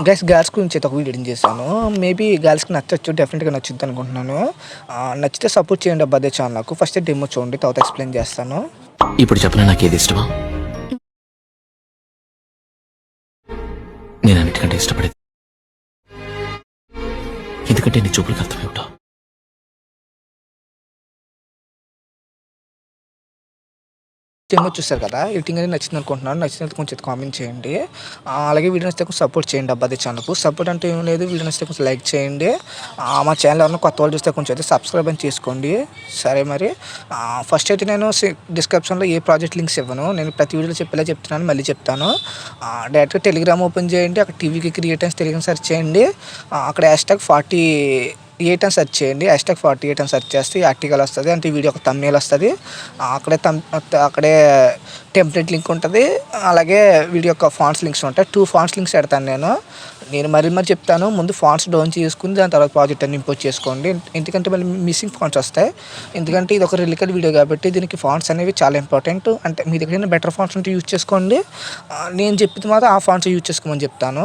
Girls గురించి అయితే ఒక వీడియో చేశాను. మేబీ గర్ల్స్‌కి నచ్చొచ్చు. డెఫినిట్‌గా నచ్చుద్ది అనుకుంటున్నాను. నచ్చితే సపోర్ట్ చేయండి అబ్బా అదే ఛానల్ నాకు. ఫస్ట్ డెమో చూడండి. తర్వాత ఎక్స్‌ప్లెయిన్ చేస్తాను. ఇప్పుడు చెప్పనా నాకేది ఇష్టమా? నేను అన్నిటికంటే ఇష్టపడేది ఎందుకంటే నీ చూపులకు అర్థమేమిటో. డెమో చూసారు కదా! ఎడిటింగ్ అనేది నచ్చింది అనుకుంటున్నాను. నచ్చినట్లయితే కొంచెం కామెంట్ చేయండి. అలాగే వీడియో నచ్చితే కొంచెం సపోర్ట్ చేయండి అబ్బా అదే ఛానల్‌కు. సపోర్ట్ అంటే ఏం లేదు. వీడియో నచ్చితే కొంచెం లైక్ చేయండి. మా ఛానల్ ఎవరైనా కొత్త వాళ్ళు చూస్తే కొంచెం అయితే సబ్స్క్రైబ్ అని చేసుకోండి. సరే మరి. ఫస్ట్ అయితే నేను డిస్క్రిప్షన్‌లో ఏ ప్రాజెక్ట్ లింక్స్ ఇవ్వను. నేను ప్రతి వీడియోలో చెప్పేలా చెప్తున్నాను. మళ్ళీ చెప్తాను. డైరెక్ట్‌గా టెలిగ్రామ్ ఓపెన్ చేయండి. అక్కడ టీవీకి క్రియేటర్స్ తెలుగు సెర్చ్ చేయండి. అక్కడ #48 అని సెర్చ్ చేయండి. #48 అని సెర్చ్ చేస్తే ఈ ఆర్టికల్ వస్తుంది. అంటే ఈ వీడియో ఒక థంబ్‌నెయిల్ వస్తుంది. అక్కడే టెంప్లెట్ లింక్ ఉంటుంది. అలాగే వీడియో యొక్క ఫాంట్స్ లింక్స్ ఉంటాయి. 2 ఫాంట్స్ లింక్స్ పెడతాను నేను మరీ చెప్తాను. ముందు ఫాంట్స్ డౌన్ చేసుకుని దాని తర్వాత ప్రాజెక్ట్ అన్ని ఇంపోర్ట్ చేసుకోండి. ఎందుకంటే మళ్ళీ మిస్సింగ్ ఫాంట్స్ వస్తాయి. ఎందుకంటే ఇది ఒక రిలేటెడ్ వీడియో కాబట్టి దీనికి ఫాంట్స్ అనేవి చాలా ఇంపార్టెంట్. అంటే మీ దగ్గర బెటర్ ఫాంట్స్ ఉంటే యూజ్ చేసుకోండి. నేను చెప్పింది మాత్రం ఆ ఫాంట్స్ యూజ్ చేసుకోమని చెప్తాను.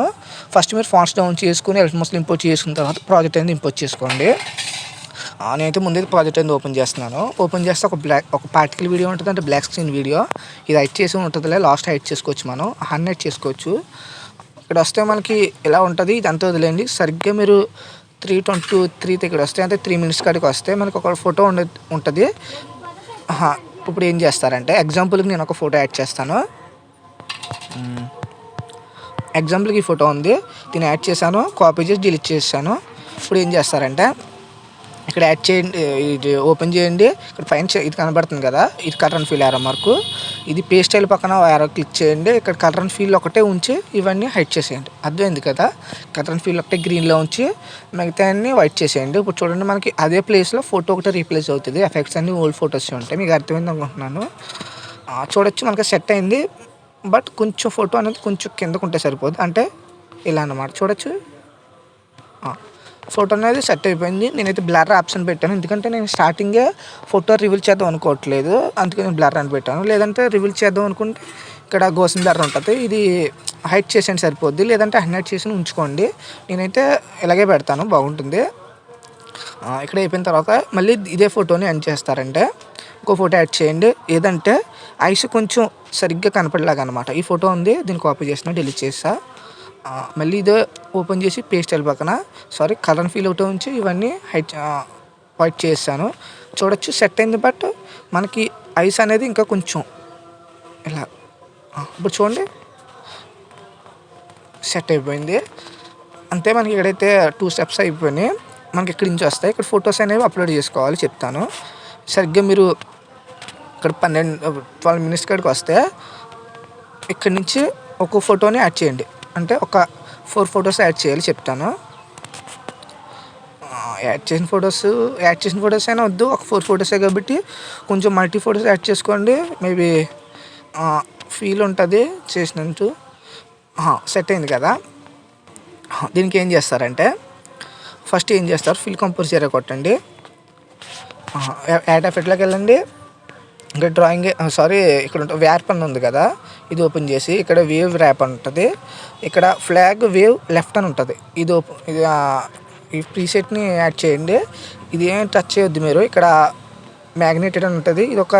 ఫస్ట్ మీరు ఫాంట్స్ డౌన్ చేసుకుని ఎల్ట్మోస్లో ఇంపోర్ట్ చేసుకున్న తర్వాత ప్రాజెక్ట్ అనేది ఇంపోర్ట్ చేసుకోండి. నేనైతే ముందే ప్రాజెక్ట్ అనేది ఓపెన్ చేస్తున్నాను. ఓపెన్ చేస్తే ఒక పార్టికల్ వీడియో ఉంటుంది. అంటే బ్లాక్ స్క్రీన్ వీడియో. ఇది హైడ్ చేసి ఉంటుందిలే. లాస్ట్ హైడ్ చేసుకోవచ్చు. మనం హైడ్ చేసుకోవచ్చు. ఇక్కడ వస్తే మనకి ఇలా ఉంటుంది. ఇదంతా వదిలేండి. సరిగ్గా మీరు 3:23 ఇక్కడ వస్తే అంటే 3 మినిట్స్ కాడికి వస్తే మనకు ఒక ఫోటో ఉంటుంది. ఇప్పుడు ఏం చేస్తారంటే ఎగ్జాంపుల్కి నేను ఒక ఫోటో యాడ్ చేస్తాను. ఎగ్జాంపుల్కి ఈ ఫోటో ఉంది. దీన్ని యాడ్ చేశాను. కాపీ చేసి డిలీట్ చేశాను. ఇప్పుడు ఏం చేస్తారంటే ఇక్కడ యాడ్ చేయండి. ఇది ఓపెన్ చేయండి. ఇక్కడ పైన ఇది కనబడుతుంది కదా, ఇది colour and feel arrow mark. ఇది పేస్ట్ స్టైల్ పక్కన యారో క్లిక్ చేయండి. ఇక్కడ కలర్ అండ్ ఫీల్ ఒకటే ఉంచి ఇవన్నీ హైడ్ చేసేయండి. అర్థమైంది కదా. కలర్ అండ్ ఫీల్ ఒకటే గ్రీన్లో ఉంచి మిగతా అన్ని వైట్ చేసేయండి. ఇప్పుడు చూడండి మనకి అదే ప్లేస్లో ఫోటో ఒకటే రీప్లేస్ అవుతుంది. ఎఫెక్ట్స్ అన్ని ఓల్డ్ ఫొటోస్ ఉంటాయి. మీకు అర్థమైంది అనుకుంటున్నాను. చూడొచ్చు మనకి సెట్ అయింది. బట్ కొంచెం ఫోటో అనేది కొంచెం కిందకు ఉంటే సరిపోదు. అంటే ఇలా అన్నమాట. చూడొచ్చు ఫోటో అనేది సెట్ అయిపోయింది. నేనైతే బ్లర్ ఆప్షన్ పెట్టాను. ఎందుకంటే నేను స్టార్టింగే ఫోటో రివీల్ చేద్దాం అనుకోవట్లేదు. అందుకే నేను బ్లర్ అని పెట్టాను. లేదంటే రివీల్ చేద్దాం అనుకుంటే ఇక్కడ గోసన్ బ్లర్ ఉంటుంది. ఇది హైడ్ చేసేయండి సరిపోద్ది. లేదంటే హైడ్ చేసి ఉంచుకోండి. నేనైతే ఇలాగే పెడతాను, బాగుంటుంది. ఇక్కడ అయిపోయిన తర్వాత మళ్ళీ ఇదే ఫోటోని ఎండ్ చేస్తారంటే ఇంకో ఫోటో యాడ్ చేయండి. ఏదంటే ఐస్ కొంచెం సరిగ్గా కనపడేలాగా అనమాట. ఈ ఫోటో ఉంది. దీన్ని కాపీ చేసిన డిలీట్ చేస్తా. మళ్ళీ ఇదే ఓపెన్ చేసి పేస్ట్ పక్కన కలర్ అండ్ ఫీల్ ఒకటి ఉంచి ఇవన్నీ వైట్ చేస్తాను. చూడొచ్చు సెట్ అయింది. బట్ మనకి ఐస్ అనేది ఇంకా కొంచెం ఇలా ఇప్పుడు చూడండి సెట్ అయిపోయింది. అంతే. మనకి ఇక్కడైతే 2 స్టెప్స్ అయిపోయినాయి. మనకి ఇక్కడి నుంచి వస్తాయి. ఇక్కడ ఫొటోస్ అనేవి అప్లోడ్ చేసుకోవాలి, చెప్తాను. సరిగ్గా మీరు ఇక్కడ 12 మినిట్స్ కాడికి వస్తే ఇక్కడి నుంచి ఒక ఫోటోని యాడ్ చేయండి. అంటే ఒక 4 ఫొటోస్ యాడ్ చేయాలి, చెప్తాను. యాడ్ చేసిన ఫొటోస్ అయినా వద్దు. ఒక 4 ఫొటోసే కాబట్టి కొంచెం మల్టీ ఫొటోస్ యాడ్ చేసుకోండి. మేబీ ఫీల్ ఉంటుంది చేసినట్టు. సెట్ అయింది కదా. దీనికి ఏం చేస్తారంటే ఫస్ట్ ఏం చేస్తారు, ఫిల్ కంపోజ్ ఏరియా కొట్టండి. యాడ్ ఎఫెక్ట్లోకి వెళ్ళండి. ఇంకా ఇక్కడ వ్యాప్ అని ఉంది కదా, ఇది ఓపెన్ చేసి ఇక్కడ వేవ్ ర్యాప్ అని ఉంటుంది. ఇక్కడ ఫ్లాగ్ వేవ్ లెఫ్ట్ అని ఉంటుంది. ఇది ఈ ప్రీసెట్ని యాడ్ చేయండి. ఇది ఏం టచ్ చేయొద్దు మీరు. ఇక్కడ మ్యాగ్నెటెడ్ అని ఉంటుంది. ఇది ఒక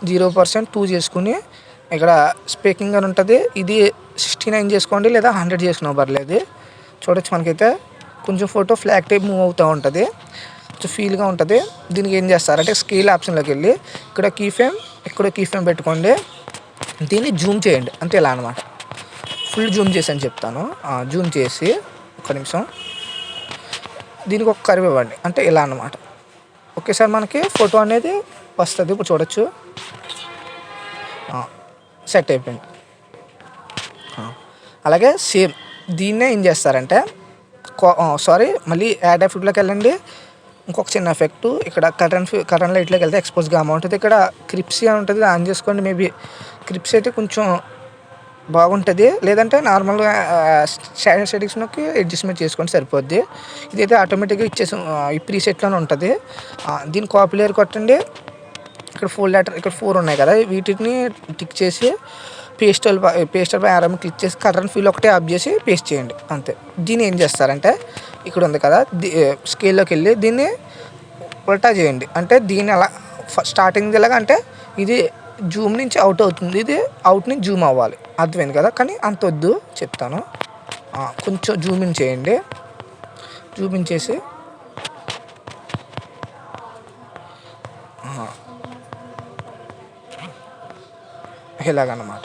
0% 2 చేసుకుని ఇక్కడ స్పీకింగ్ అని ఉంటుంది. ఇది 69 చేసుకోండి, లేదా 100 చేసుకున్నా పర్లేదు. చూడొచ్చు మనకైతే కొంచెం ఫోటో ఫ్లాగ్ టైప్ మూవ్ అవుతూ ఉంటుంది. కొంచెం ఫీల్గా ఉంటుంది. దీనికి ఏం చేస్తారంటే స్కేల్ ఆప్షన్లోకి వెళ్ళి ఇక్కడ కీ ఫ్రేమ్ పెట్టుకోండి. దీన్ని జూమ్ చేయండి. అంటే ఇలా అనమాట. ఫుల్ జూమ్ చేసి అని చెప్తాను. జూమ్ చేసి ఒక్క నిమిషం దీనికి ఒక కర్వ్ ఇవ్వండి. అంటే ఇలా అనమాట. ఒకేసారి మనకి ఫోటో అనేది వస్తుంది. ఇప్పుడు చూడొచ్చు సెట్ అయిపోయింది. అలాగే సేమ్ దీన్నే ఏం చేస్తారంటే మళ్ళీ యాడ్ ఎఫెక్ట్లోకి వెళ్ళండి. ఇంకొక చిన్న ఎఫెక్ట్ ఇక్కడ కరెంట్ లైట్లోకి వెళ్తే ఎక్స్పోజ్ గామా ఉంటుంది. ఇక్కడ క్రిప్సీ అని ఉంటుంది, ఆన్ చేసుకోండి. మేబీ క్రిప్స్ అయితే కొంచెం బాగుంటుంది. లేదంటే నార్మల్గా సెట్టింగ్స్లోకి అడ్జస్ట్మెంట్ చేసుకోండి, సరిపోద్ది. ఇదైతే ఆటోమేటిక్గా ఈ ప్రీసెట్లోనే ఉంటుంది. దీన్ని కాపీ లేయర్ కొట్టండి. ఇక్కడ 4 ఉన్నాయి కదా, వీటిని టిక్ చేసి పేస్టల్ పై ఆరామ్ క్లిక్ చేసి కలర్ ఫీల్ ఒకటే ఆఫ్ చేసి పేస్ట్ చేయండి అంతే. దీన్ని ఏం చేస్తారంటే ఇక్కడ ఉంది కదా స్కేల్లోకి వెళ్ళి దీన్ని ఉల్టా చేయండి. అంటే దీన్ని అలా స్టార్టింగ్ ఎలాగ అంటే ఇది జూమ్ నుంచి అవుట్ అవుతుంది, ఇది అవుట్ నుంచి జూమ్ అవ్వాలి, అర్థమైంది కదా. కానీ అంత వద్దు చెప్తాను. కొంచెం జూమ్ ఇన్ చేయండి. జూమ్ ఇన్ చేసి ఇలాగన్నమాట.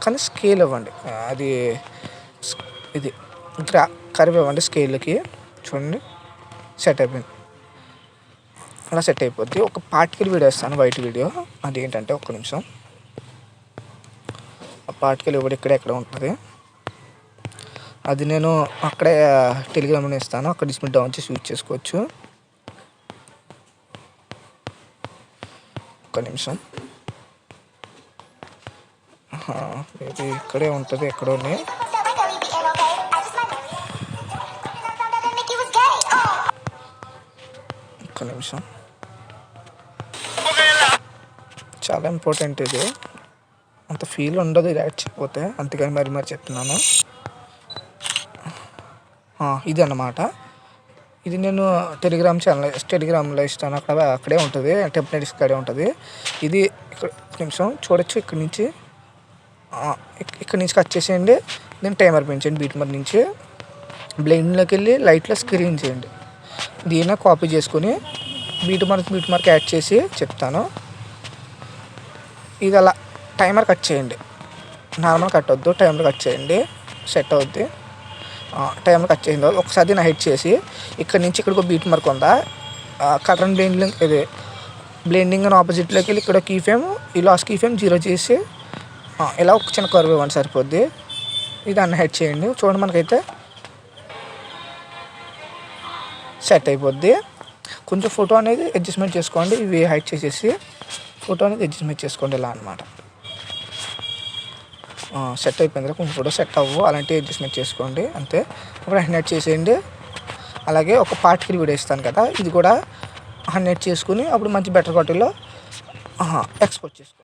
కానీ స్కేల్ ఇవ్వండి, అది ఇది కర్వ్ ఇవ్వండి స్కేల్కి. చూడండి సెట్ అయిపోయింది, అలా సెట్ అయిపోద్ది. ఒక పార్టికల్ వీడియో ఇస్తాను, వైట్ వీడియో. అది ఏంటంటే ఒక్క నిమిషం, ఆ పార్టికల్ ఇవ్వడు ఇక్కడ ఎక్కడ ఉంటుంది, అది నేను అక్కడే టెలిగ్రామ్లో ఇస్తాను, అక్కడ డిస్ప్లే డౌన్ చేసి యూజ్ చేసుకోవచ్చు. ఒక్క నిమిషం, ఇది ఇక్కడే ఉంటుంది ఎక్కడోనే. ఒక్క నిమిషం, చాలా ఇంపార్టెంట్ ఇది, అంత ఫీల్ ఉండదు ఇది యాడ్ చేయకపోతే, అందుకని మరి చెప్తున్నాను. ఇది అన్నమాట. ఇది నేను టెలిగ్రామ్లో ఇస్తాను, అక్కడే ఉంటుంది, టెంప్లెట్స్ అక్కడే ఉంటుంది. ఇది ఇక్కడ నిమిషం చూడొచ్చు, ఇక్కడి నుంచి కట్ చేసేయండి. నేను టైమర్ పెంచండి, బీట్ మార్క్ నుంచి బ్లెండ్లోకి వెళ్ళి లైట్లో స్క్రీన్ చేయండి. దీన్ని కాపీ చేసుకొని బీట్ మార్క్ యాడ్ చేసి చెప్తాను. ఇది అలా టైమర్ కట్ చేయండి, నార్మల్ కట్ వద్దు, టైమర్ కట్ చేయండి, సెట్ అవుద్ది. టైమర్ కట్ చేసిన తర్వాత ఒకసారి దీన్ని హైడ్ చేసి ఇక్కడ నుంచి ఇక్కడికి బీట్ మార్క్ ఉందా, కలర్ బ్లెండింగ్ ఇది బ్లెండింగ్ అని ఆపోజిట్లోకి వెళ్ళి ఇక్కడ కీ ఫ్రేమ్, ఈ లాస్ట్ కీ ఫ్రేమ్ 0 చేసి ఇలా ఒక చిన్న కర్వ్ ఇవ్వండి సరిపోద్ది. ఇది అన్ని హైడ్ చేయండి. చూడండి మనకైతే సెట్ అయిపోద్ది. కొంచెం ఫోటో అనేది అడ్జస్ట్మెంట్ చేసుకోండి, ఇవి హైడ్ చేసేసి ఫోటో అనేది అడ్జస్ట్మెంట్ చేసుకోండి ఇలా అనమాట. సెట్ అయిపోయింది, కొంచెం ఫోటో సెట్ అవ్వు, అలాంటివి అడ్జస్ట్మెంట్ చేసుకోండి అంతే. ఇప్పుడు హైడ్ చేసేయండి. అలాగే ఒక పార్టికల్ వీడియో ఇస్తాను కదా, ఇది కూడా హైడ్ చేసుకుని అప్పుడు మంచి బెటర్ క్వాలిటీలో ఎక్స్పోర్ట్ చేసుకోండి.